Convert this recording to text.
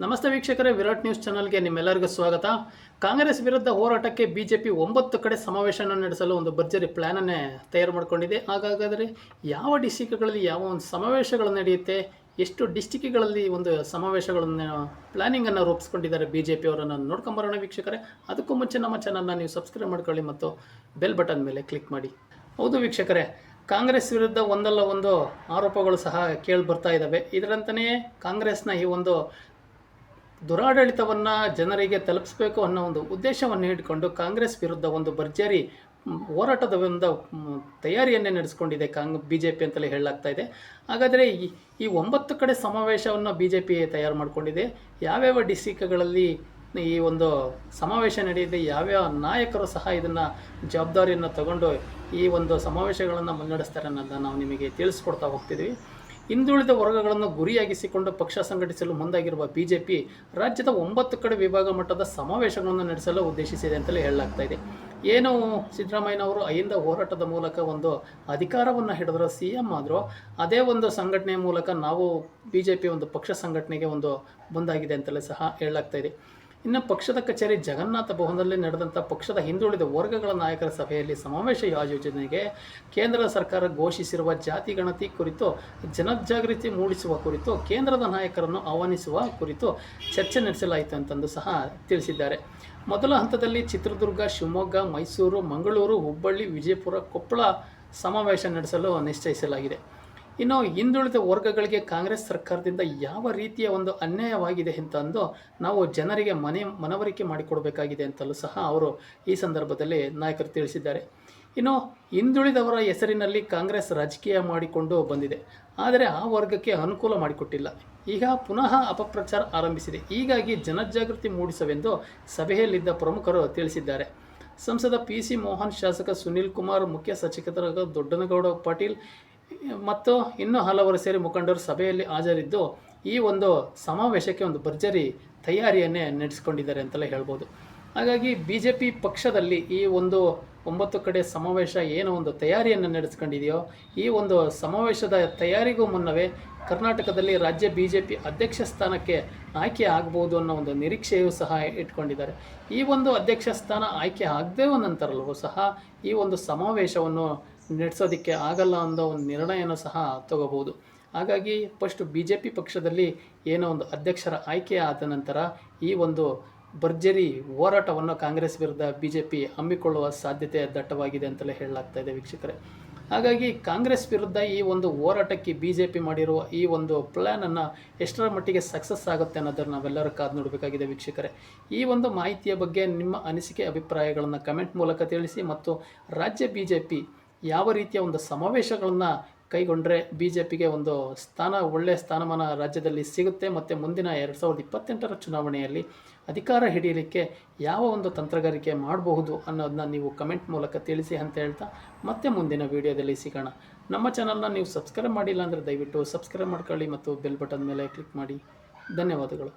ನಮಸ್ತೆ ವೀಕ್ಷಕರೇ, ವಿರಾಟ್ ನ್ಯೂಸ್ ಚಾನಲ್ಗೆ ನಿಮ್ಮೆಲ್ಲರಿಗೂ ಸ್ವಾಗತ. ಕಾಂಗ್ರೆಸ್ ವಿರುದ್ಧ ಹೋರಾಟಕ್ಕೆ ಬಿಜೆಪಿ 9 ಕಡೆ ಸಮಾವೇಶವನ್ನು ನಡೆಸಲು ಒಂದು ಭರ್ಜರಿ ಪ್ಲಾನನ್ನೇ ತಯಾರು ಮಾಡಿಕೊಂಡಿದೆ. ಹಾಗಾದರೆ ಯಾವ ಡಿಸ್ಟಿಕ್ಗಳಲ್ಲಿ ಯಾವ ಒಂದು ಸಮಾವೇಶಗಳು ನಡೆಯುತ್ತೆ, ಎಷ್ಟು ಡಿಸ್ಟಿಕ್ಗಳಲ್ಲಿ ಒಂದು ಸಮಾವೇಶಗಳನ್ನು ಪ್ಲಾನಿಂಗನ್ನು ರೂಪಿಸ್ಕೊಂಡಿದ್ದಾರೆ ಬಿಜೆಪಿ ಅವರನ್ನು ನೋಡ್ಕೊಂಬರೋಣ ವೀಕ್ಷಕರೇ. ಅದಕ್ಕೂ ಮುಂಚೆ ನಮ್ಮ ಚಾನಲ್ನ ನೀವು ಸಬ್ಸ್ಕ್ರೈಬ್ ಮಾಡ್ಕೊಳ್ಳಿ ಮತ್ತು ಬೆಲ್ ಬಟನ್ ಮೇಲೆ ಕ್ಲಿಕ್ ಮಾಡಿ. ಹೌದು ವೀಕ್ಷಕರೇ, ಕಾಂಗ್ರೆಸ್ ವಿರುದ್ಧ ಒಂದಲ್ಲ ಒಂದು ಆರೋಪಗಳು ಸಹ ಕೇಳಿ ಬರ್ತಾ ಇದ್ದಾವೆ. ಇದರಂತೆಯೇ ಕಾಂಗ್ರೆಸ್ನ ಈ ಒಂದು ದುರಾಡಳಿತವನ್ನು ಜನರಿಗೆ ತಲುಪಿಸಬೇಕು ಅನ್ನೋ ಒಂದು ಉದ್ದೇಶವನ್ನು ಇಟ್ಕೊಂಡು ಕಾಂಗ್ರೆಸ್ ವಿರುದ್ಧ ಒಂದು ಭರ್ಜರಿ ಹೋರಾಟದ ಒಂದು ತಯಾರಿಯನ್ನೇ ನಡೆಸ್ಕೊಂಡಿದೆ ಬಿಜೆಪಿ ಅಂತಲೇ ಹೇಳಲಾಗ್ತಾ ಇದೆ. ಹಾಗಾದರೆ ಈ 9 ಕಡೆ ಸಮಾವೇಶವನ್ನು ಬಿಜೆಪಿ ತಯಾರು ಮಾಡಿಕೊಂಡಿದೆ. ಯಾವ್ಯಾವ ಡಿಸ್ಟಿಕ್ಗಳಲ್ಲಿ ಈ ಒಂದು ಸಮಾವೇಶ ನಡೆಯಿದೆ, ಯಾವ್ಯಾವ ನಾಯಕರು ಸಹ ಇದನ್ನು ಜವಾಬ್ದಾರಿಯನ್ನು ತಗೊಂಡು ಈ ಒಂದು ಸಮಾವೇಶಗಳನ್ನು ಮುನ್ನಡೆಸ್ತಾರೆ ಅನ್ನೋದನ್ನು ನಾವು ನಿಮಗೆ ತಿಳಿಸ್ಕೊಡ್ತಾ ಹೋಗ್ತಿದ್ದೀವಿ. ಹಿಂದುಳಿದ ವರ್ಗಗಳನ್ನು ಗುರಿಯಾಗಿಸಿಕೊಂಡು ಪಕ್ಷ ಸಂಘಟಿಸಲು ಮುಂದಾಗಿರುವ ಬಿಜೆಪಿ ರಾಜ್ಯದ 9 ಕಡೆ ವಿಭಾಗ ಮಟ್ಟದ ಸಮಾವೇಶಗಳನ್ನು ನಡೆಸಲು ಉದ್ದೇಶಿಸಿದೆ ಅಂತಲೇ ಹೇಳಲಾಗ್ತಾ ಇದೆ. ಏನು ಸಿದ್ದರಾಮಯ್ಯನವರು ಅಹಿಂದ ಹೋರಾಟದ ಮೂಲಕ ಒಂದು ಅಧಿಕಾರವನ್ನು ಹಿಡಿದ್ರು, CM ಆದರೂ, ಅದೇ ಒಂದು ಸಂಘಟನೆಯ ಮೂಲಕ ನಾವು ಬಿಜೆಪಿ ಒಂದು ಪಕ್ಷ ಸಂಘಟನೆಗೆ ಒಂದು ಮುಂದಾಗಿದೆ ಅಂತಲೇ ಸಹ ಹೇಳಲಾಗ್ತಾ ಇದೆ. ಇನ್ನು ಪಕ್ಷದ ಕಚೇರಿ ಜಗನ್ನಾಥ ಭವನದಲ್ಲಿ ನಡೆದಂಥ ಪಕ್ಷದ ಹಿಂದುಳಿದ ವರ್ಗಗಳ ನಾಯಕರ ಸಭೆಯಲ್ಲಿ ಸಮಾವೇಶ ಆಯೋಜನೆಗೆ ಕೇಂದ್ರ ಸರ್ಕಾರ ಘೋಷಿಸಿರುವ ಜಾತಿ ಗಣತಿ ಕುರಿತು ಜನಜಾಗೃತಿ ಮೂಡಿಸುವ ಕುರಿತು ಕೇಂದ್ರದ ನಾಯಕರನ್ನು ಆಹ್ವಾನಿಸುವ ಕುರಿತು ಚರ್ಚೆ ನಡೆಸಲಾಯಿತು ಅಂತಂದು ಸಹ ತಿಳಿಸಿದ್ದಾರೆ. ಮೊದಲ ಹಂತದಲ್ಲಿ ಚಿತ್ರದುರ್ಗ, ಶಿವಮೊಗ್ಗ, ಮೈಸೂರು, ಮಂಗಳೂರು, ಹುಬ್ಬಳ್ಳಿ, ವಿಜಯಪುರ, ಕೊಪ್ಪಳ ಸಮಾವೇಶ ನಡೆಸಲು ನಿಶ್ಚಯಿಸಲಾಗಿದೆ. ಇನ್ನು ಹಿಂದುಳಿದ ವರ್ಗಗಳಿಗೆ ಕಾಂಗ್ರೆಸ್ ಸರ್ಕಾರದಿಂದ ಯಾವ ರೀತಿಯ ಒಂದು ಅನ್ಯಾಯವಾಗಿದೆ ಅಂತಂದು ನಾವು ಜನರಿಗೆ ಮನವರಿಕೆ ಮಾಡಿಕೊಡಬೇಕಾಗಿದೆ ಅಂತಲೂ ಸಹ ಅವರು ಈ ಸಂದರ್ಭದಲ್ಲಿ ನಾಯಕರು ತಿಳಿಸಿದ್ದಾರೆ. ಇನ್ನು ಹಿಂದುಳಿದವರ ಹೆಸರಿನಲ್ಲಿ ಕಾಂಗ್ರೆಸ್ ರಾಜಕೀಯ ಮಾಡಿಕೊಂಡು ಬಂದಿದೆ, ಆದರೆ ಆ ವರ್ಗಕ್ಕೆ ಅನುಕೂಲ ಮಾಡಿಕೊಟ್ಟಿಲ್ಲ. ಈಗ ಪುನಃ ಅಪಪ್ರಚಾರ ಆರಂಭಿಸಿದೆ. ಹೀಗಾಗಿ ಜನಜಾಗೃತಿ ಮೂಡಿಸವೆಂದು ಸಭೆಯಲ್ಲಿದ್ದ ಪ್ರಮುಖರು ತಿಳಿಸಿದ್ದಾರೆ. ಸಂಸದ PC ಮೋಹನ್, ಶಾಸಕ ಸುನೀಲ್ ಕುಮಾರ್, ಮುಖ್ಯ ಸಚೇತಕರಾದ ದೊಡ್ಡನಗೌಡ ಪಾಟೀಲ್ ಮತ್ತು ಇನ್ನೂ ಹಲವರು ಸೇರಿ ಮುಖಂಡರು ಸಭೆಯಲ್ಲಿ ಹಾಜರಿದ್ದು ಈ ಒಂದು ಸಮಾವೇಶಕ್ಕೆ ಒಂದು ಭರ್ಜರಿ ತಯಾರಿಯನ್ನೇ ನಡೆಸಿಕೊಂಡಿದ್ದಾರೆ ಅಂತಲೇ ಹೇಳ್ಬೋದು. ಹಾಗಾಗಿ ಬಿಜೆಪಿ ಪಕ್ಷದಲ್ಲಿ ಈ ಒಂದು 9 ಕಡೆ ಸಮಾವೇಶ ಏನು ಒಂದು ತಯಾರಿಯನ್ನು ನಡೆಸ್ಕೊಂಡಿದೆಯೋ, ಈ ಒಂದು ಸಮಾವೇಶದ ತಯಾರಿಗೂ ಮುನ್ನವೇ ಕರ್ನಾಟಕದಲ್ಲಿ ರಾಜ್ಯ ಬಿಜೆಪಿ ಅಧ್ಯಕ್ಷ ಸ್ಥಾನಕ್ಕೆ ಆಯ್ಕೆ ಆಗ್ಬೋದು ಅನ್ನೋ ಒಂದು ನಿರೀಕ್ಷೆಯೂ ಸಹ ಇಟ್ಕೊಂಡಿದ್ದಾರೆ. ಈ ಒಂದು ಅಧ್ಯಕ್ಷ ಸ್ಥಾನ ಆಯ್ಕೆ ಆಗದೇ ನಂತರವೂ ಸಹ ಈ ಒಂದು ಸಮಾವೇಶವನ್ನು ನಡೆಸೋದಕ್ಕೆ ಆಗಲ್ಲ ಅನ್ನೋ ಒಂದು ನಿರ್ಣಯನೂ ಸಹ ತಗೋಬೋದು. ಹಾಗಾಗಿ ಫಸ್ಟ್ ಬಿಜೆಪಿ ಪಕ್ಷದಲ್ಲಿ ಏನೋ ಒಂದು ಅಧ್ಯಕ್ಷರ ಆಯ್ಕೆ ಆದ ನಂತರ ಈ ಒಂದು ಭರ್ಜರಿ ಹೋರಾಟವನ್ನು ಕಾಂಗ್ರೆಸ್ ವಿರುದ್ಧ ಬಿಜೆಪಿ ಹಮ್ಮಿಕೊಳ್ಳುವ ಸಾಧ್ಯತೆ ದಟ್ಟವಾಗಿದೆ ಅಂತಲೇ ಹೇಳಲಾಗ್ತಾ ಇದೆ ವೀಕ್ಷಕರೇ. ಹಾಗಾಗಿ ಕಾಂಗ್ರೆಸ್ ವಿರುದ್ಧ ಈ ಒಂದು ಹೋರಾಟಕ್ಕೆ ಬಿಜೆಪಿ ಮಾಡಿರುವ ಈ ಒಂದು ಪ್ಲ್ಯಾನನ್ನು ಎಷ್ಟರ ಮಟ್ಟಿಗೆ ಸಕ್ಸಸ್ ಆಗುತ್ತೆ ಅನ್ನೋದನ್ನು ನಾವೆಲ್ಲರೂ ಕಾದು ನೋಡಬೇಕಾಗಿದೆ ವೀಕ್ಷಕರೇ. ಈ ಒಂದು ಮಾಹಿತಿಯ ಬಗ್ಗೆ ನಿಮ್ಮ ಅನಿಸಿಕೆ ಅಭಿಪ್ರಾಯಗಳನ್ನು ಕಮೆಂಟ್ ಮೂಲಕ ತಿಳಿಸಿ ಮತ್ತು ರಾಜ್ಯ ಬಿಜೆಪಿ ಯಾವ ರೀತಿಯ ಒಂದು ಸಮಾವೇಶಗಳನ್ನು ಕೈಗೊಂಡ್ರೆ ಬಿಜೆಪಿಗೆ ಒಂದು ಒಳ್ಳೆಯ ಸ್ಥಾನಮಾನ ರಾಜ್ಯದಲ್ಲಿ ಸಿಗುತ್ತೆ ಮತ್ತು ಮುಂದಿನ 2028ರ ಚುನಾವಣೆಯಲ್ಲಿ ಅಧಿಕಾರ ಹಿಡಿಯಲಿಕ್ಕೆ ಯಾವ ಒಂದು ತಂತ್ರಗಾರಿಕೆ ಮಾಡಬಹುದು ಅನ್ನೋದನ್ನ ನೀವು ಕಮೆಂಟ್ ಮೂಲಕ ತಿಳಿಸಿ ಅಂತ ಹೇಳ್ತಾ ಮತ್ತೆ ಮುಂದಿನ ವಿಡಿಯೋದಲ್ಲಿ ಸಿಗೋಣ. ನಮ್ಮ ಚಾನಲ್ನ ನೀವು ಸಬ್ಸ್ಕ್ರೈಬ್ ಮಾಡಿಲ್ಲ ಅಂದರೆ ದಯವಿಟ್ಟು ಸಬ್ಸ್ಕ್ರೈಬ್ ಮಾಡ್ಕೊಳ್ಳಿ ಮತ್ತು ಬೆಲ್ ಬಟನ್ ಮೇಲೆ ಕ್ಲಿಕ್ ಮಾಡಿ. ಧನ್ಯವಾದಗಳು.